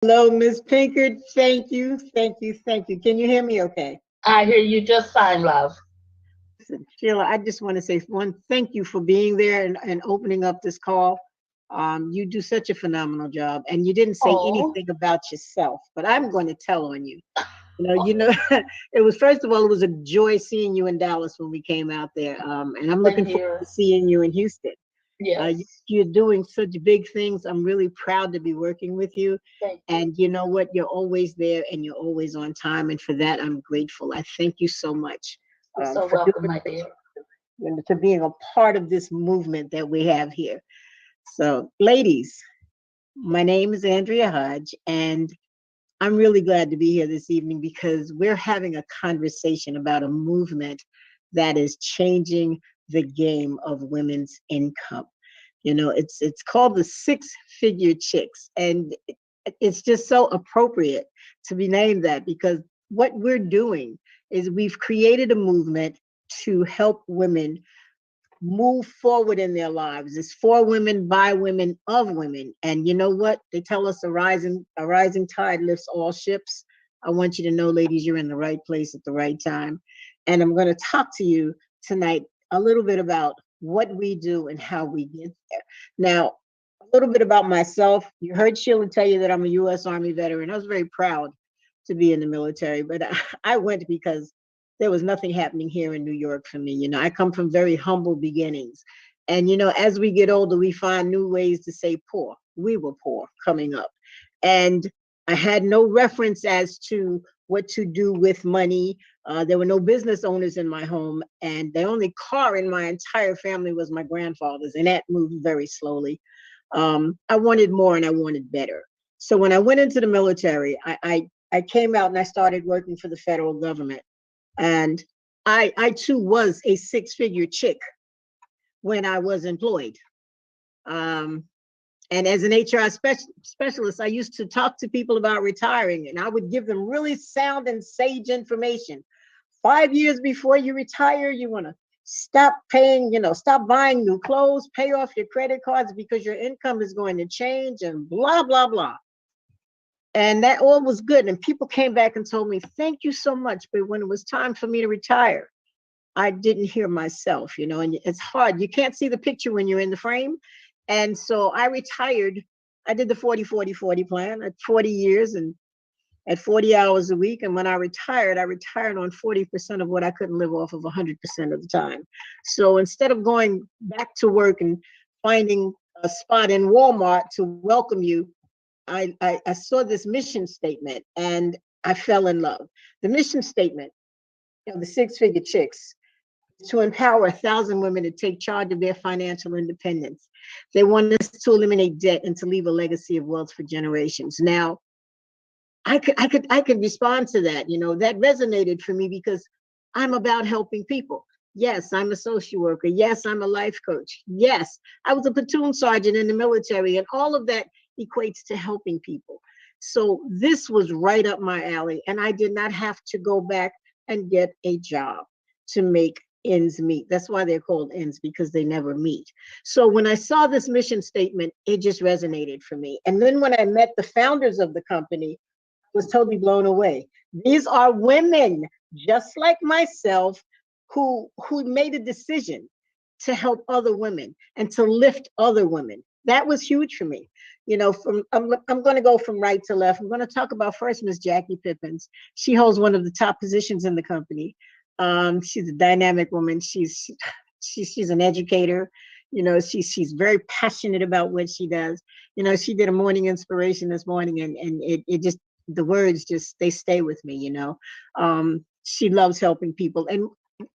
Hello, Miss Pinkard. Thank you, thank you, thank you. Can you hear me okay? I hear you just fine, love. Listen, Sheila, I just want to say one, thank you for being there and opening up this call. You do such a phenomenal job, and you didn't say Oh, anything about yourself, but I'm going to tell on you. You know, it was first of all, it was a joy seeing you in Dallas when we came out there, and I'm same looking forward here. to seeing you in Houston. Yes. You're doing such big things. I'm really proud to be working with you. Thank you. And you know what? You're always there and you're always on time. And for that, I'm grateful. I thank you so much You're so for doing welcome, my what dear. you do and for being a part of this movement that we have here. So, ladies, my name is Andrea Hodge, and I'm really glad to be here this evening because we're having a conversation about a movement that is changing the game of women's income. It's called the Six Figure Chicks, and it's just so appropriate to be named that because what we're doing is we've created a movement to help women move forward in their lives. It's for women, by women, of women. And you know what? They tell us a rising tide lifts all ships. I want you to know, ladies, you're in the right place at the right time. And I'm going to talk to you tonight a little bit about what we do and how we get there. Now, a little bit about myself. You heard Sheila tell you that I'm a U.S. Army veteran. I was very proud to be in the military, but I went because there was nothing happening here in New York for me. I come from very humble beginnings. And, as we get older, we find new ways to say poor. We were poor coming up. And I had no reference as to what to do with money. There were no business owners in my home. And the only car in my entire family was my grandfather's. And that moved very slowly. I wanted more and I wanted better. So when I went into the military, I came out and I started working for the federal government. And I too was a six-figure chick when I was employed. Um, and as an HR specialist, I used to talk to people about retiring, and I would give them really sound and sage information. 5 years before you retire, you want to stop paying, stop buying new clothes, pay off your credit cards because your income is going to change, and blah, blah, blah. And that all was good. And people came back and told me, thank you so much. But when it was time for me to retire, I didn't hear myself, and it's hard. You can't see the picture when you're in the frame. And so I retired. I did the 40-40-40 plan at 40 years and at 40 hours a week. And when I retired on 40% of what I couldn't live off of 100% of the time. So instead of going back to work and finding a spot in Walmart to welcome you, I saw this mission statement and I fell in love. The mission statement of the Six Figure Chicks is to empower 1,000 women to take charge of their financial independence. They want us to eliminate debt and to leave a legacy of wealth for generations. Now, I could respond to that. That resonated for me because I'm about helping people. Yes, I'm a social worker. Yes, I'm a life coach. Yes, I was a platoon sergeant in the military, and all of that equates to helping people. So this was right up my alley, and I did not have to go back and get a job to make ends meet. That's why they're called ends, because they never meet. So when I saw this mission statement, it just resonated for me. And then when I met the founders of the company, was totally blown away. These are women just like myself who made a decision to help other women and to lift other women. That was huge for me. From I'm going to go from right to left. I'm going to talk about first Miss Jackie Pippins. She holds one of the top positions in the company. She's a dynamic woman. She's an educator. She's very passionate about what she does. She did a morning inspiration this morning, and it just, the words just, they stay with me. She loves helping people. And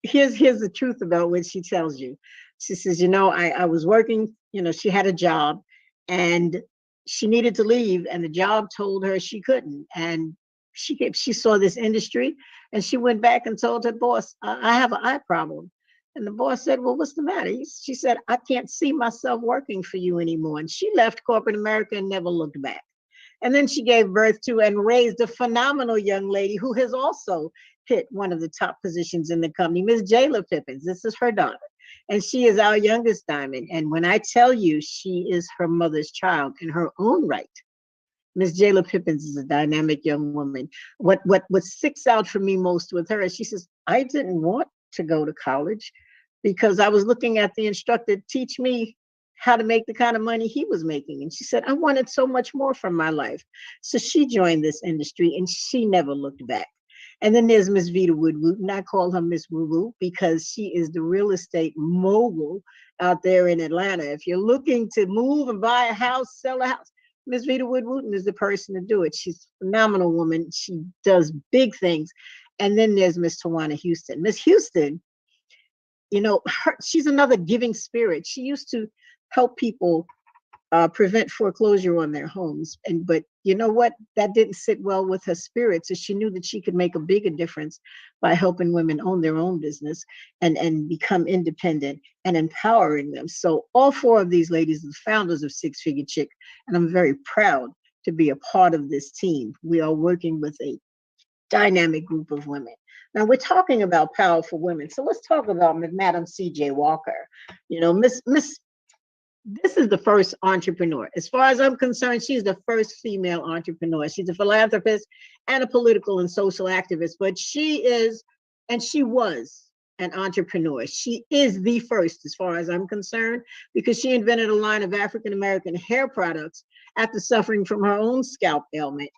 here's the truth about what she tells you. She says, I was working, she had a job and she needed to leave, and the job told her she couldn't. And she saw this industry, and she went back and told her boss, I have an eye problem. And the boss said, well, what's the matter? She said, I can't see myself working for you anymore. And she left corporate America and never looked back. And then she gave birth to and raised a phenomenal young lady who has also hit one of the top positions in the company, Miss Jayla Pippins. This is her daughter. And she is our youngest diamond. And when I tell you she is her mother's child in her own right, Miss Jayla Pippins is a dynamic young woman. What sticks out for me most with her is she says, I didn't want to go to college because I was looking at the instructor teach me how to make the kind of money he was making. And she said, I wanted so much more from my life. So she joined this industry and she never looked back. And then there's Miss Vita Woodwood, and I call her Miss Woo Woo because she is the real estate mogul out there in Atlanta. If you're looking to move and buy a house, sell a house, Miss Vita Woodwood is the person to do it. She's a phenomenal woman. She does big things. And then there's Miss Tawana Houston. Miss Houston, she's another giving spirit. She used to help people prevent foreclosure on their homes. But you know what? That didn't sit well with her spirit. So she knew that she could make a bigger difference by helping women own their own business and become independent and empowering them. So all four of these ladies are the founders of Six Figure Chick, and I'm very proud to be a part of this team. We are working with a dynamic group of women. Now we're talking about powerful women. So let's talk about Madam C.J. Walker. This is the first entrepreneur. As far as I'm concerned, she's the first female entrepreneur. She's a philanthropist and a political and social activist, but she is, and she was an entrepreneur. She is the first, as far as I'm concerned, because she invented a line of African-American hair products after suffering from her own scalp ailment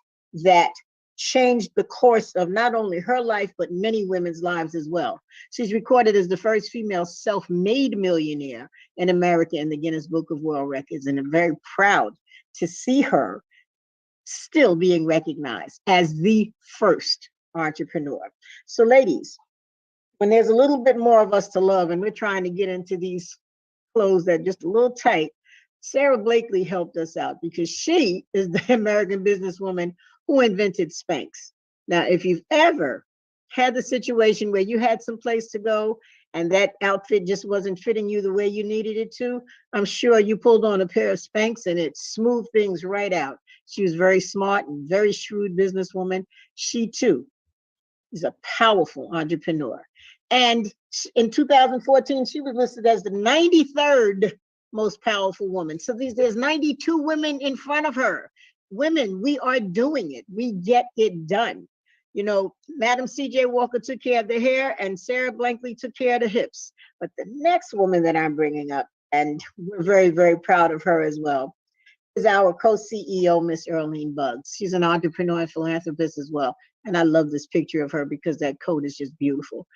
that changed the course of not only her life, but many women's lives as well. She's recorded as the first female self-made millionaire in America in the Guinness Book of World Records. And I'm very proud to see her still being recognized as the first entrepreneur. So ladies, when there's a little bit more of us to love and we're trying to get into these clothes that are just a little tight, Sarah Blakely helped us out because she is the American businesswoman who invented Spanx. Now, if you've ever had the situation where you had some place to go and that outfit just wasn't fitting you the way you needed it to, I'm sure you pulled on a pair of Spanx and it smoothed things right out. She was very smart and very shrewd businesswoman. She too is a powerful entrepreneur. And in 2014, she was listed as the 93rd most powerful woman. So there's 92 women in front of her. Women, we are doing it. We get it done. Madam C.J. Walker took care of the hair and Sarah Blakely took care of the hips. But the next woman that I'm bringing up, and we're very, very proud of her as well, is our co-CEO, Miss Earlene Buggs. She's an entrepreneur and philanthropist as well. And I love this picture of her because that coat is just beautiful.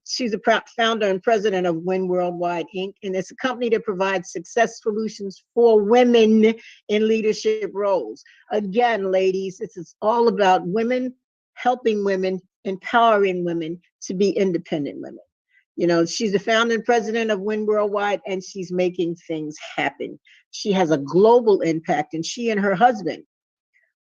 She's the founder and president of Win Worldwide, Inc. And it's a company that provides success solutions for women in leadership roles. Again, ladies, it's all about women, helping women, empowering women to be independent women. She's the founder and president of Win Worldwide, and she's making things happen. She has a global impact, and she and her husband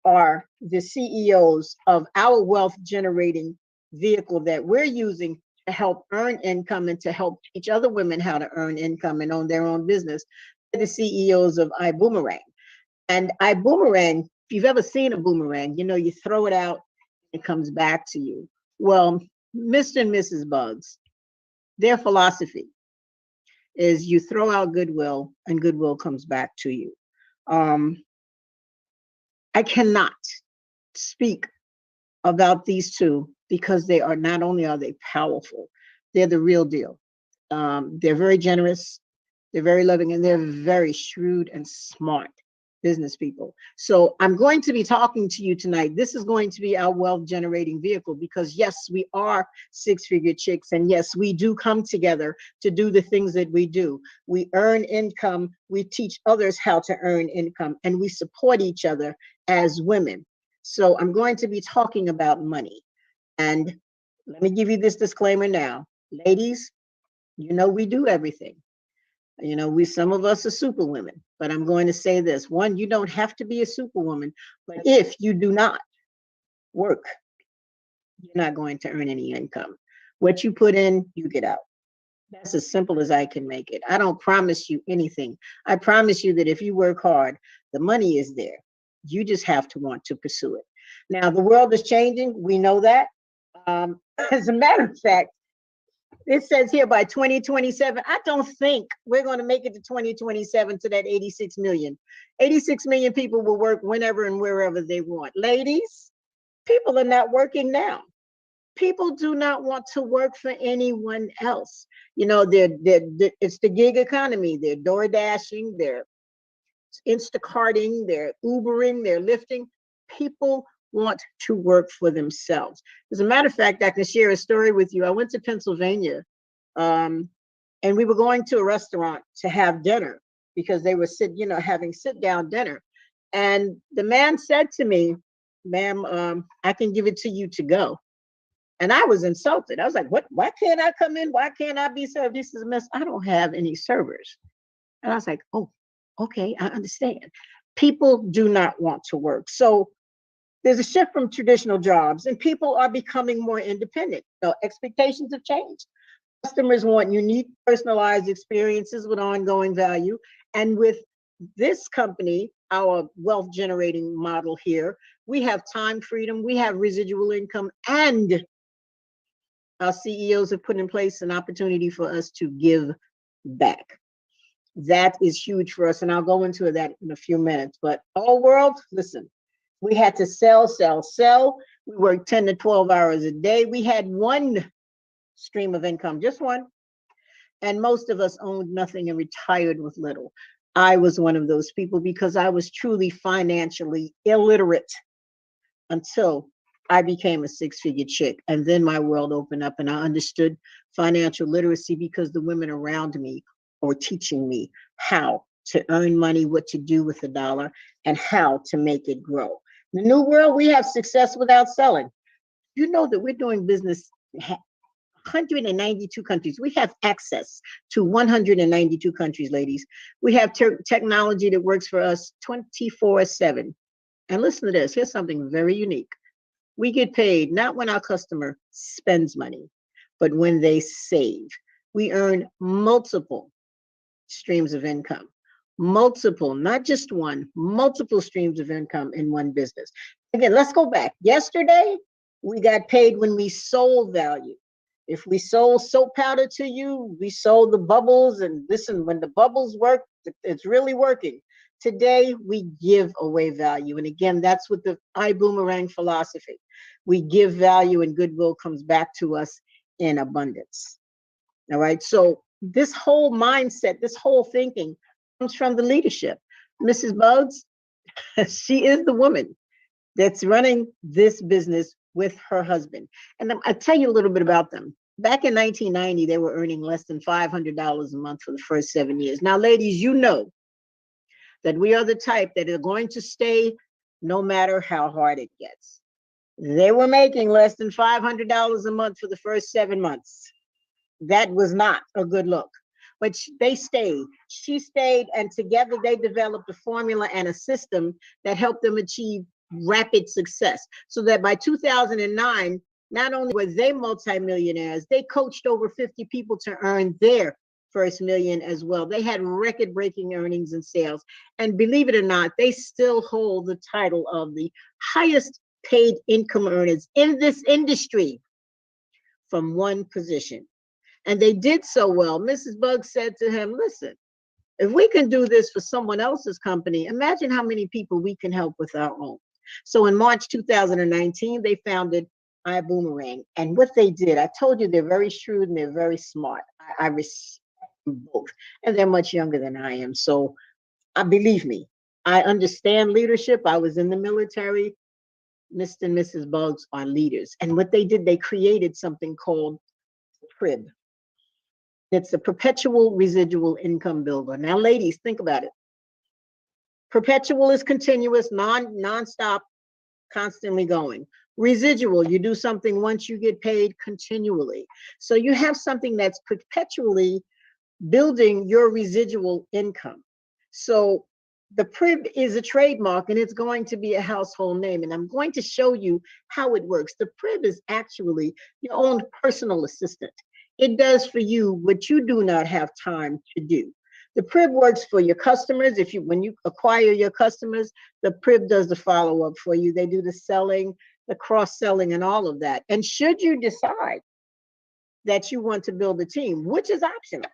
are the CEOs of our wealth generating vehicle that we're using to help earn income and to help teach other women how to earn income and own their own business. They're the CEOs of iBoomerang. And iBoomerang, if you've ever seen a boomerang, you throw it out, it comes back to you. Well, Mr. and Mrs. Buggs, their philosophy is you throw out goodwill and goodwill comes back to you. I cannot speak about these two because they are, not only are they powerful, they're the real deal. They're very generous, they're very loving, and they're very shrewd and smart business people. So I'm going to be talking to you tonight. This is going to be our wealth generating vehicle because yes, we are Six Figure Chicks. And yes, we do come together to do the things that we do. We earn income. We teach others how to earn income and we support each other as women. So I'm going to be talking about money. And let me give you this disclaimer now. Ladies, we do everything. Some of us are super women, but I'm going to say this. One, you don't have to be a superwoman, but if you do not work, you're not going to earn any income. What you put in, you get out. That's as simple as I can make it. I don't promise you anything. I promise you that if you work hard, the money is there. You just have to want to pursue it. Now, the world is changing. We know that. As a matter of fact, It says here by 2027. I don't think we're going to make it to 2027 to that 86 million. 86 million people will work whenever and wherever they want. Ladies, people are not working now. People do not want to work for anyone else. You know, it's the gig economy. They're door dashing, they're Instacarting, they're Ubering, they're lifting. People want to work for themselves. As a matter of fact, I can share a story with you. I went to Pennsylvania, and we were going to a restaurant to have dinner because they were having sit down dinner. And the man said to me, "Ma'am, I can give it to you to go." And I was insulted. I was like, "What? Why can't I come in? Why can't I be served?" He says, "Miss, I don't have any servers." And I was like, "Oh, okay, I understand." People do not want to work. So there's a shift from traditional jobs, and people are becoming more independent. So expectations have changed. Customers want unique, personalized experiences with ongoing value. And with this company, our wealth generating model here, we have time freedom, we have residual income, and our CEOs have put in place an opportunity for us to give back. That is huge for us. And I'll go into that in a few minutes. But all world, listen, we had to sell, sell, sell. We worked 10 to 12 hours a day. We had one stream of income, just one. And most of us owned nothing and retired with little. I was one of those people because I was truly financially illiterate until I became a six-figure chick. And then my world opened up and I understood financial literacy because the women around me were teaching me how to earn money, what to do with the dollar, and how to make it grow. In the new world, we have success without selling. You know that we're doing business 192 countries. We have access to 192 countries, ladies. We have technology that works for us 24/7. And listen to this. Here's something very unique. We get paid not when our customer spends money, but when they save. We earn multiple streams of income. Multiple, not just one, multiple streams of income in one business. Again, let's go back. Yesterday, we got paid when we sold value. If we sold soap powder to you, we sold the bubbles. And listen, when the bubbles work, it's really working. Today, we give away value. And again, that's what the boomerang philosophy. We give value and goodwill comes back to us in abundance. All right. So this whole mindset, this whole thinking comes from the leadership. Mrs. Bugs, she is the woman that's running this business with her husband. And I'll tell you a little bit about them. Back in 1990, they were earning less than $500 a month for the first 7 years. Now, ladies, you know that we are the type that are going to stay no matter how hard it gets. They were making less than $500 a month for the first 7 months. That was not a good look. But they stayed. She stayed, and together they developed a formula and a system that helped them achieve rapid success. So that by 2009, not only were they multimillionaires, they coached over 50 people to earn their first million as well. They had record-breaking earnings and sales. And believe it or not, they still hold the title of the highest paid income earners in this industry from one position. And they did so well. Mrs. Buggs said to him, "Listen, if we can do this for someone else's company, imagine how many people we can help with our own." So in March 2019, they founded iBoomerang. And what they did, I told you they're very shrewd and they're very smart. I respect them both. And they're much younger than I am. So believe me, I understand leadership. I was in the military. Mr. and Mrs. Buggs are leaders. And what they did, they created something called PRIB. It's a perpetual residual income builder. Now, ladies, think about it. Perpetual is continuous, non-stop, constantly going. Residual, you do something once, you get paid continually. So you have something that's perpetually building your residual income. So the PRIB is a trademark and it's going to be a household name. And I'm going to show you how it works. The PRIB is actually your own personal assistant. It does for you what you do not have time to do. The PRIB works for your customers. When you acquire your customers, the PRIB does the follow-up for you. They do the selling, the cross-selling, and all of that. And should you decide that you want to build a team, which is optional.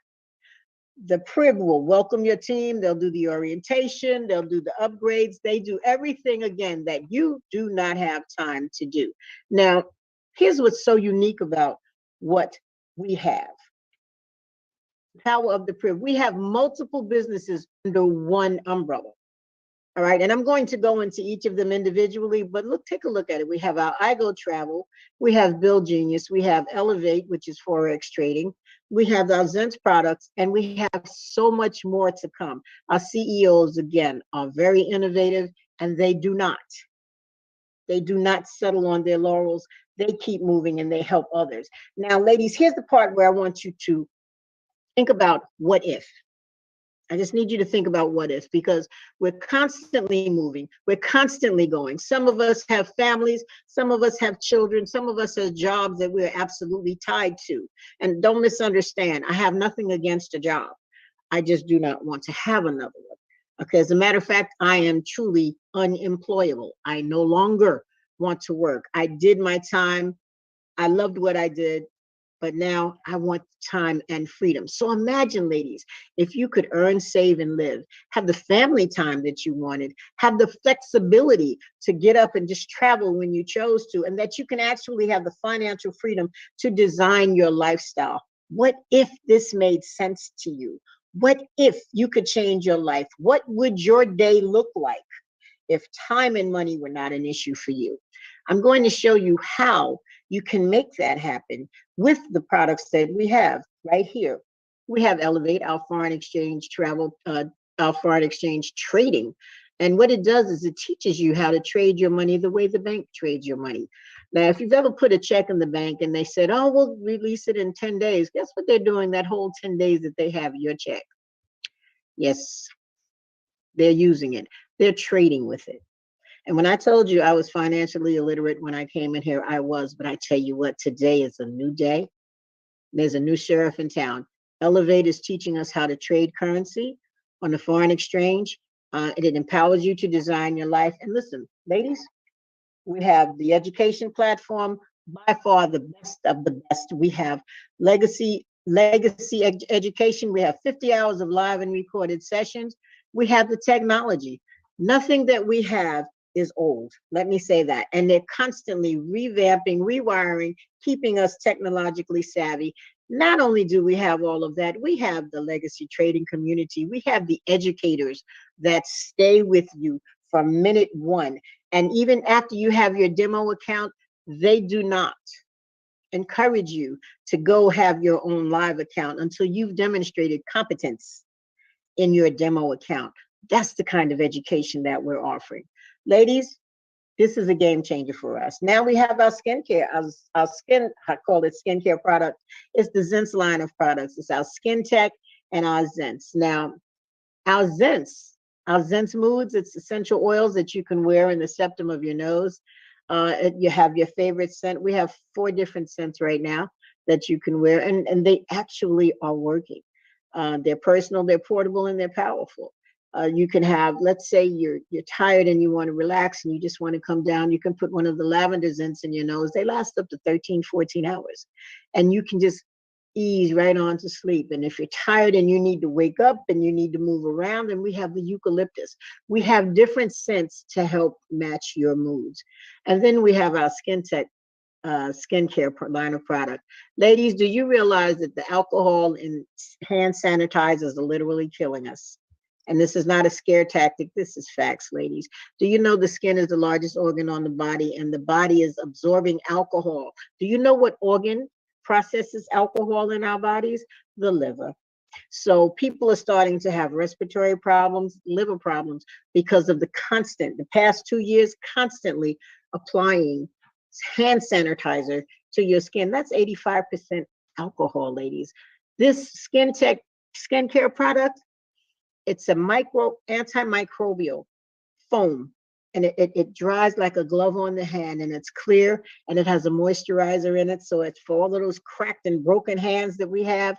The Priv will welcome your team. They'll do the orientation. They'll do the upgrades. They do everything again that you do not have time to do. Now, here's what's so unique about what we have. Power of the Priv. We have multiple businesses under one umbrella. All right, and I'm going to go into each of them individually, but look, take a look at it. We have our iGo Travel, we have Bill Genius, we have Elevate, which is Forex trading, we have our Zens products, and we have so much more to come. Our CEOs, again, are very innovative, and they do not settle on their laurels. They keep moving and they help others. Now, ladies, here's the part where I want you to think about what if. I just need you to think about what if, because we're constantly moving. We're constantly going. Some of us have families. Some of us have children. Some of us have jobs that we're absolutely tied to. And don't misunderstand. I have nothing against a job. I just do not want to have another one. Okay, as a matter of fact, I am truly unemployable. I no longer want to work. I did my time. I loved what I did. But now I want time and freedom. So imagine, ladies, if you could earn, save, and live, have the family time that you wanted, have the flexibility to get up and just travel when you chose to, and that you can actually have the financial freedom to design your lifestyle. What if this made sense to you? What if you could change your life? What would your day look like if time and money were not an issue for you? I'm going to show you how you can make that happen with the products that we have right here. We have Elevate, our foreign exchange travel, our foreign exchange trading. And what it does is it teaches you how to trade your money the way the bank trades your money. Now, if you've ever put a check in the bank and they said, oh, we'll release it in 10 days, guess what they're doing that whole 10 days that they have your check? Yes, they're using it. They're trading with it. And when I told you I was financially illiterate when I came in here, I was. But I tell you what, today is a new day. There's a new sheriff in town. Elevate is teaching us how to trade currency on the foreign exchange. It empowers you to design your life. And listen, ladies, we have the education platform, by far the best of the best. We have legacy education. We have 50 hours of live and recorded sessions. We have the technology. Nothing that we have is old. Let me say that. And they're constantly revamping, rewiring, keeping us technologically savvy. Not only do we have all of that, we have the legacy trading community. We have the educators that stay with you from minute one. And even after you have your demo account, they do not encourage you to go have your own live account until you've demonstrated competence in your demo account. That's the kind of education that we're offering. Ladies, this is a game changer for us. Now we have our skincare, our skin, I call it skincare product. It's the Zens line of products. It's our Skin Tech and our Zens. Now, our Zens Moods, it's essential oils that you can wear in the septum of your nose. You have your favorite scent. We have 4 different scents right now that you can wear, and they actually are working. They're personal, they're portable, and they're powerful. You can have, let's say you're tired and you want to relax and you just want to come down, you can put one of the lavender scents in your nose. They last up to 13, 14 hours. And you can just ease right on to sleep. And if you're tired and you need to wake up and you need to move around, then we have the eucalyptus. We have different scents to help match your moods. And then we have our Skin Tech skincare line of product. Ladies, do you realize that the alcohol in hand sanitizers are literally killing us? And this is not a scare tactic. This is facts, ladies. Do you know the skin is the largest organ on the body and the body is absorbing alcohol? Do you know what organ processes alcohol in our bodies? The liver. So people are starting to have respiratory problems, liver problems, because of the past 2 years, constantly applying hand sanitizer to your skin. That's 85% alcohol, ladies. This Skin Tech skincare product, it's a antimicrobial foam, and it dries like a glove on the hand, and it's clear, and it has a moisturizer in it. So it's for all of those cracked and broken hands that we have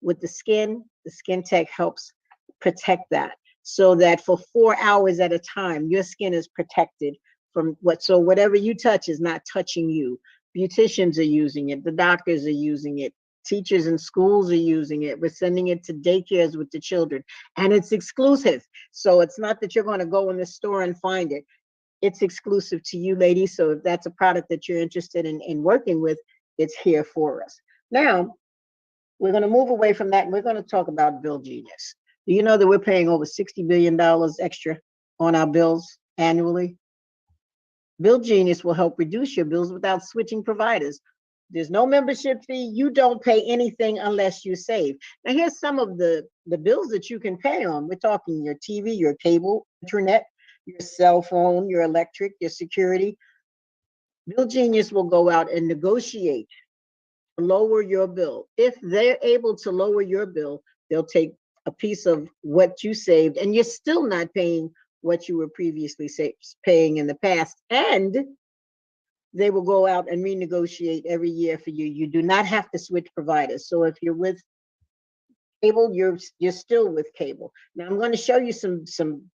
with the Skin Tech helps protect that, so that for 4 hours at a time, your skin is protected from so whatever you touch is not touching you. Beauticians are using it, the doctors are using it, Teachers in schools are using it. We're sending it to daycares with the children, and it's exclusive. So it's not that you're going to go in the store and find it. It's exclusive to you, ladies. So if that's a product that you're interested in working with, it's here for us. Now, we're going to move away from that, and we're going to talk about Bill Genius. Do you know that we're paying over $60 billion extra on our bills annually? Bill Genius will help reduce your bills without switching providers. There's no membership fee. You don't pay anything unless you save. Now, here's some of the bills that you can pay on. We're talking your TV, your cable, internet, your cell phone, your electric, your security. Bill Genius will go out and negotiate to lower your bill. If they're able to lower your bill, they'll take a piece of what you saved, and you're still not paying what you were previously paying in the past. And they will go out and renegotiate every year for you. You do not have to switch providers. So if you're with cable, you're still with cable. Now I'm going to show you some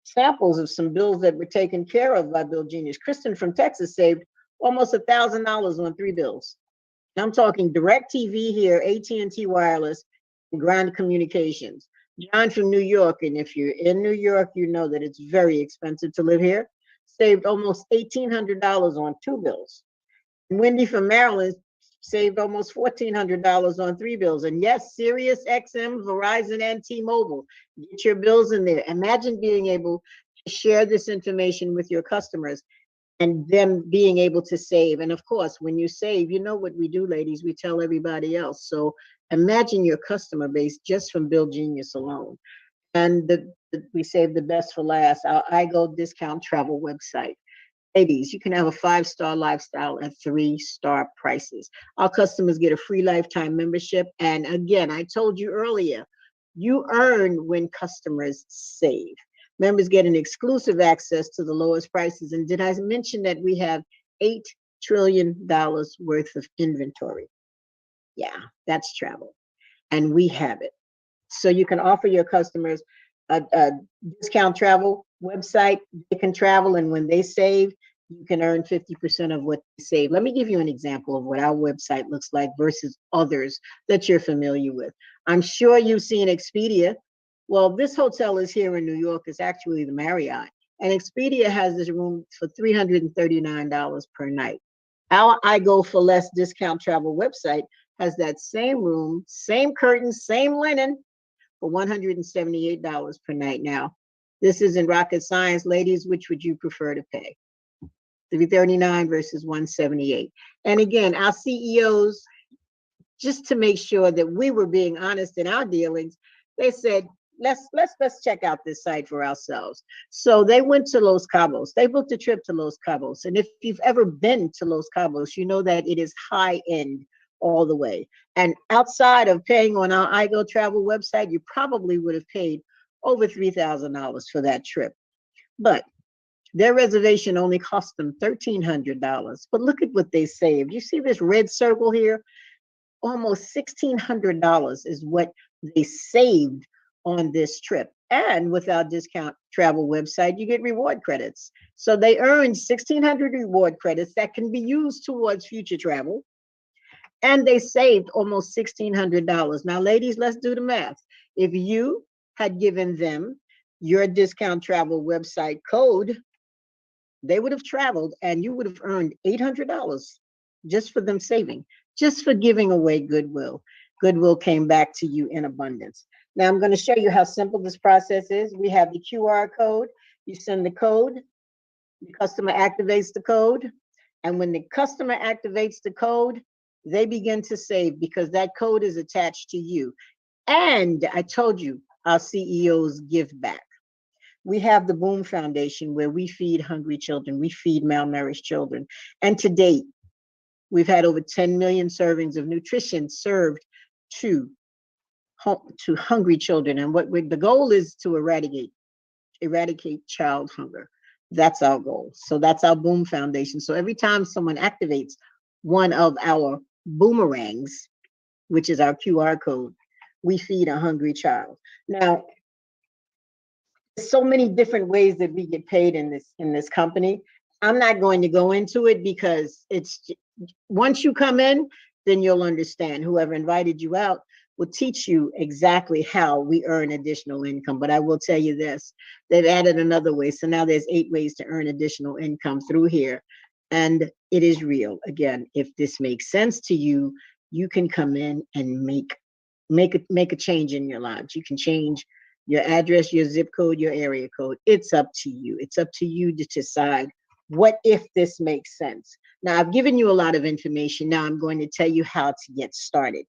samples of some bills that were taken care of by Bill Genius. Kristen from Texas saved almost $1,000 on 3 bills. Now I'm talking DirecTV here, AT&T Wireless, and Ground Communications. John from New York, and if you're in New York, you know that it's very expensive to live here, saved almost $1,800 on 2 bills. And Wendy from Maryland saved almost $1,400 on 3 bills. And yes, Sirius XM, Verizon, and T-Mobile. Get your bills in there. Imagine being able to share this information with your customers and them being able to save. And of course, when you save, you know what we do, ladies, we tell everybody else. So imagine your customer base just from Bill Genius alone. And we save the best for last, our iGo discount travel website. Ladies, you can have a 5-star lifestyle at 3-star prices. Our customers get a free lifetime membership. And again, I told you earlier, you earn when customers save. Members get an exclusive access to the lowest prices. And did I mention that we have $8 trillion worth of inventory? Yeah, that's travel. And we have it. So you can offer your customers a discount travel website. They can travel, and when they save, you can earn 50% of what they save. Let me give you an example of what our website looks like versus others that you're familiar with. I'm sure you've seen Expedia. Well, this hotel is here in New York. It's actually the Marriott. And Expedia has this room for $339 per night. Our iGo for Less discount travel website has that same room, same curtains, same linen, for $178 per night. Now, this isn't rocket science, ladies. Which would you prefer to pay? $339 versus $178. And again, our CEOs, just to make sure that we were being honest in our dealings, they said, let's check out this site for ourselves. So they went to Los Cabos. They booked a trip to Los Cabos. And if you've ever been to Los Cabos, you know that it is high end all the way. And outside of paying on our iGo travel website, you probably would have paid over $3,000 for that trip. But their reservation only cost them $1,300. But look at what they saved. You see this red circle here? Almost $1,600 is what they saved on this trip. And with our discount travel website, you get reward credits. So they earned 1,600 reward credits that can be used towards future travel. And they saved almost $1,600. Now, ladies, let's do the math. If you had given them your discount travel website code, they would have traveled and you would have earned $800 just for them saving, just for giving away goodwill. Goodwill came back to you in abundance. Now, I'm going to show you how simple this process is. We have the QR code. You send the code, the customer activates the code. And when the customer activates the code, they begin to save because that code is attached to you. And I told you, our CEOs give back. We have the Boom Foundation where we feed hungry children. We feed malnourished children. And to date, we've had over 10 million servings of nutrition served to hungry children. And the goal is to eradicate child hunger. That's our goal. So that's our Boom Foundation. So every time someone activates one of our boomerangs, which is our QR code, we feed a hungry child. Now, there's so many different ways that we get paid in this company. I'm not going to go into it because it's once you come in, then you'll understand. Whoever invited you out will teach you exactly how we earn additional income. But I will tell you this, they've added another way. So now there's 8 ways to earn additional income through here. And it is real. Again, if this makes sense to you, you can come in and make a change in your lives. You can change your address, your zip code, your area code. It's up to you. It's up to you to decide what if this makes sense. Now, I've given you a lot of information. Now I'm going to tell you how to get started.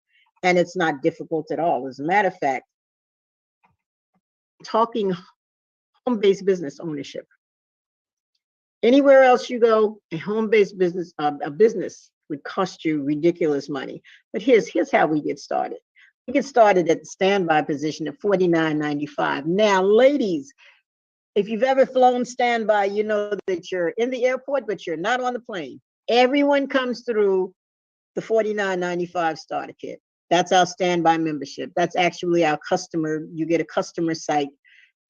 And it's not difficult at all. As a matter of fact, talking home-based business ownership. Anywhere else you go, a home-based business, a business would cost you ridiculous money. But here's how we get started. We get started at the standby position at $49.95. Now, ladies, if you've ever flown standby, you know that you're in the airport, but you're not on the plane. Everyone comes through the $49.95 starter kit. That's our standby membership. That's actually our customer. You get a customer site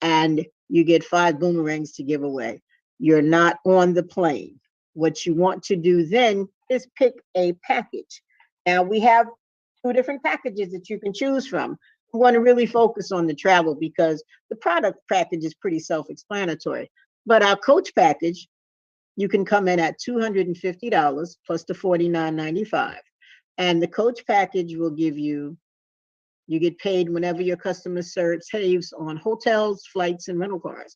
and you get 5 boomerangs to give away. You're not on the plane. What you want to do then is pick a package. Now we have 2 different packages that you can choose from. We want to really focus on the travel because the product package is pretty self-explanatory. But our coach package, you can come in at $250 plus the $49.95. And the coach package will give you get paid whenever your customer saves on hotels, flights, and rental cars.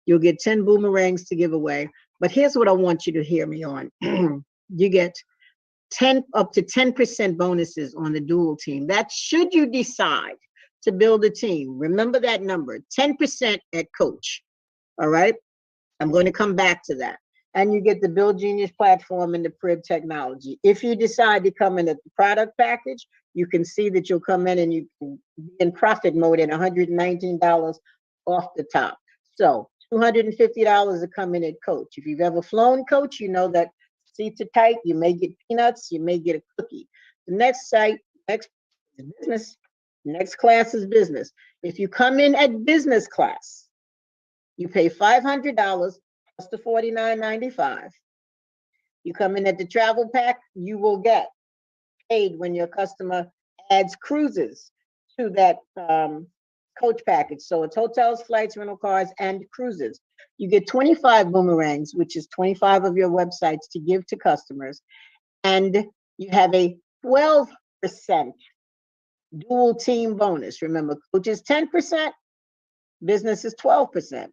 You'll get 10 boomerangs to give away. But here's what I want you to hear me on. You get up to 10% bonuses on the dual team. That should you decide to build a team. Remember that number, 10% at coach. All right? I'm going to come back to that. And you get the Build Genius platform and the Crib technology. If you decide to come in at the product package, you can see that you'll come in and you can be in profit mode at $119 off the top. So $250 to come in at coach. If you've ever flown coach, you know that seats are tight. You may get peanuts. You may get a cookie. The next is business. Next class is business. If you come in at business class, you pay $500 plus the $49.95. You come in at the travel pack, you will get paid when your customer adds cruises to that coach package. So it's hotels, flights, rental cars, and cruises. You get 25 boomerangs, which is 25 of your websites to give to customers. And you have a 12% dual team bonus. Remember, coach is 10%, business is 12%.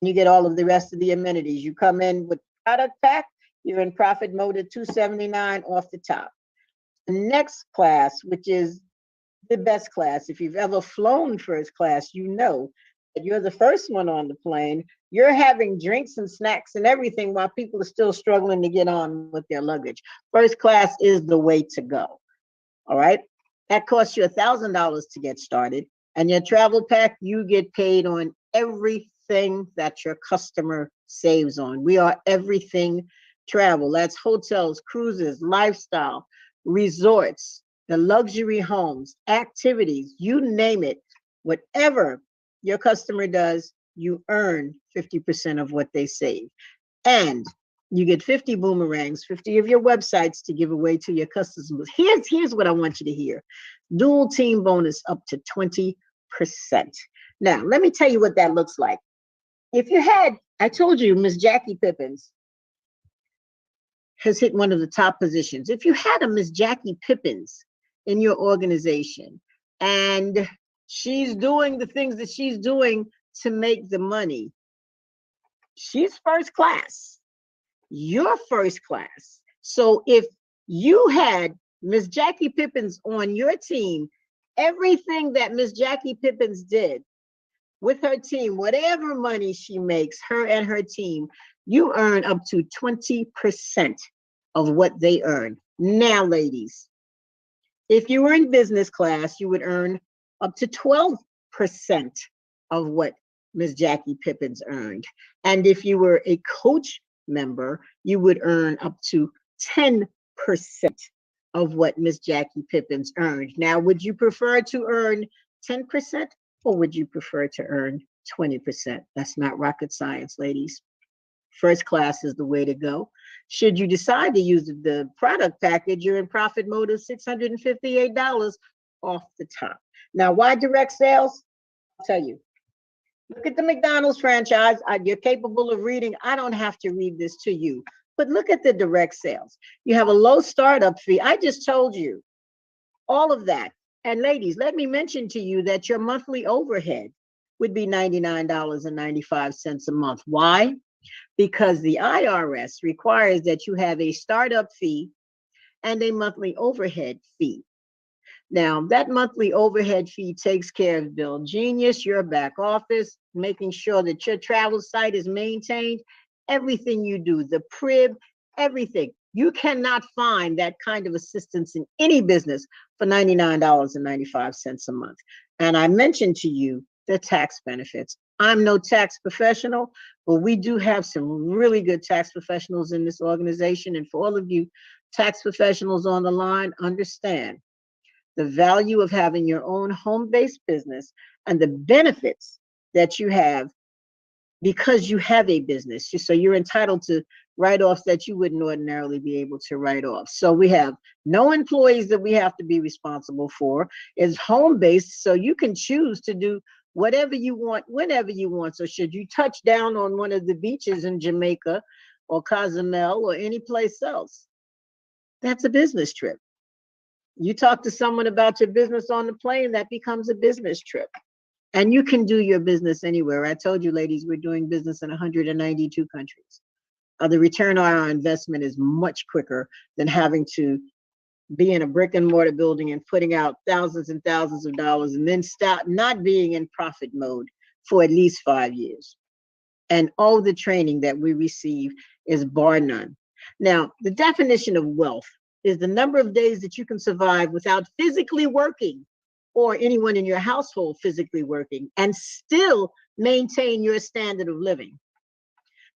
You get all of the rest of the amenities. You come in with product pack, you're in profit mode at $279 off the top. The next class, which is the best class, if you've ever flown first class, you know that you're the first one on the plane. You're having drinks and snacks and everything while people are still struggling to get on with their luggage. First class is the way to go. All right. That costs you $1,000 to get started. And your travel pack, you get paid on everything that your customer saves on. We are everything travel. That's hotels, cruises, lifestyle, resorts, the luxury homes, activities, you name it. Whatever your customer does, you earn 50% of what they save. And you get 50 boomerangs, 50 of your websites to give away to your customers. Here's what I want you to hear. Dual team bonus up to 20%. Now, let me tell you what that looks like. If you had, I told you, Miss Jackie Pippins has hit one of the top positions. If you had a Miss Jackie Pippins in your organization and she's doing the things that she's doing to make the money, she's first class. You're first class. So if you had Miss Jackie Pippins on your team, everything that Miss Jackie Pippins did with her team, whatever money she makes, her and her team, you earn up to 20% of what they earn. Now, ladies, if you were in business class, you would earn up to 12% of what Miss Jackie Pippins earned. And if you were a coach member, you would earn up to 10% of what Miss Jackie Pippins earned. Now, would you prefer to earn 10% or would you prefer to earn 20%? That's not rocket science, ladies. First class is the way to go. Should you decide to use the product package, you're in profit mode of $658 off the top. Now, why direct sales? I'll tell you. Look at the McDonald's franchise. You're capable of reading. I don't have to read this to you, but look at the direct sales. You have a low startup fee. I just told you all of that. And ladies, let me mention to you that your monthly overhead would be $99.95 a month. Why? Because the IRS requires that you have a startup fee and a monthly overhead fee. Now, that monthly overhead fee takes care of Bill Genius, your back office, making sure that your travel site is maintained, everything you do, the crib, everything. You cannot find that kind of assistance in any business for $99.95 a month. And I mentioned to you the tax benefits. I'm no tax professional, but we do have some really good tax professionals in this organization. And for all of you tax professionals on the line, understand the value of having your own home-based business and the benefits that you have because you have a business. So you're entitled to write-offs that you wouldn't ordinarily be able to write off. So we have no employees that we have to be responsible for. It's home-based, so you can choose to do whatever you want, whenever you want. So should you touch down on one of the beaches in Jamaica or Cozumel or any place else, that's a business trip. You talk to someone about your business on the plane, that becomes a business trip. And you can do your business anywhere. I told you, ladies, we're doing business in 192 countries. The return on our investment is much quicker than having to be in a brick and mortar building and putting out thousands and thousands of dollars and then stop not being in profit mode for at least 5 years. And all the training that we receive is bar none. Now, the definition of wealth is the number of days that you can survive without physically working or anyone in your household physically working and still maintain your standard of living.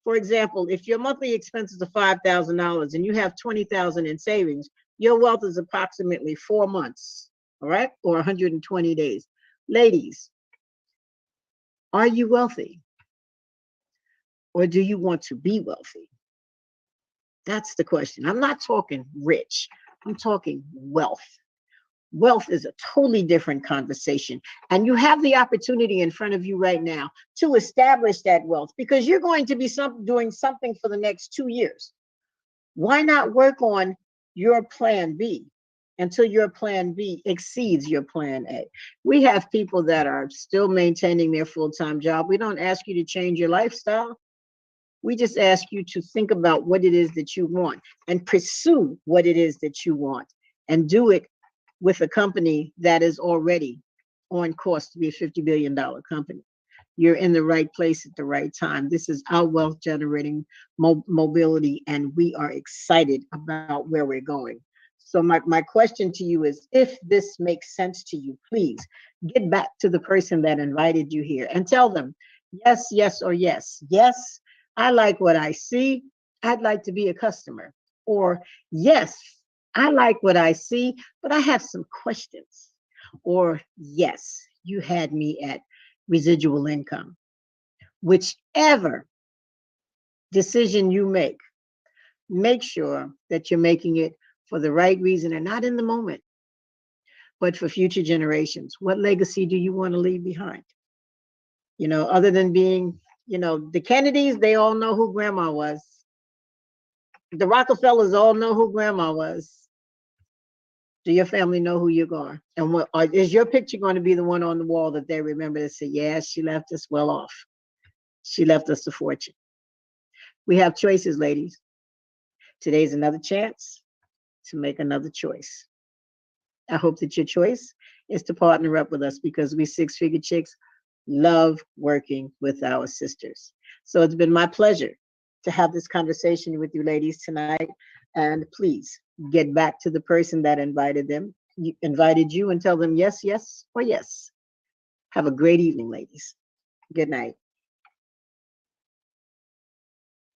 For example, if your monthly expenses are $5,000 and you have $20,000 in savings, your wealth is approximately 4 months, all right, or 120 days. Ladies, are you wealthy? Or do you want to be wealthy? That's the question. I'm not talking rich. I'm talking wealth. Wealth is a totally different conversation. And you have the opportunity in front of you right now to establish that wealth because you're going to be doing something for the next 2 years. Why not work on your plan B until your plan B exceeds your plan A? We have people that are still maintaining their full-time job. We don't ask you to change your lifestyle. We just ask you to think about what it is that you want and pursue what it is that you want and do it with a company that is already on course to be a $50 billion company. You're in the right place at the right time. This is our wealth generating mobility, and we are excited about where we're going. So my question to you is, if this makes sense to you, please get back to the person that invited you here and tell them, yes, yes, or yes. Yes, I like what I see. I'd like to be a customer. Or yes, I like what I see, but I have some questions. Or yes, you had me at residual income. Whichever decision you make sure that you're making it for the right reason and not in the moment, but for future generations. What legacy do you want to leave behind? You know, other than being, the Kennedys, they all know who grandma was. The Rockefellers all know who grandma was. Do your family know who you are? And is your picture going to be the one on the wall that they remember to say, yeah, she left us well off. She left us a fortune. We have choices, ladies. Today's another chance to make another choice. I hope that your choice is to partner up with us because we Six Figure Chicks love working with our sisters. So it's been my pleasure to have this conversation with you ladies tonight. And please get back to the person that invited you and tell them yes, yes, or yes. Have a great evening, ladies. Good night.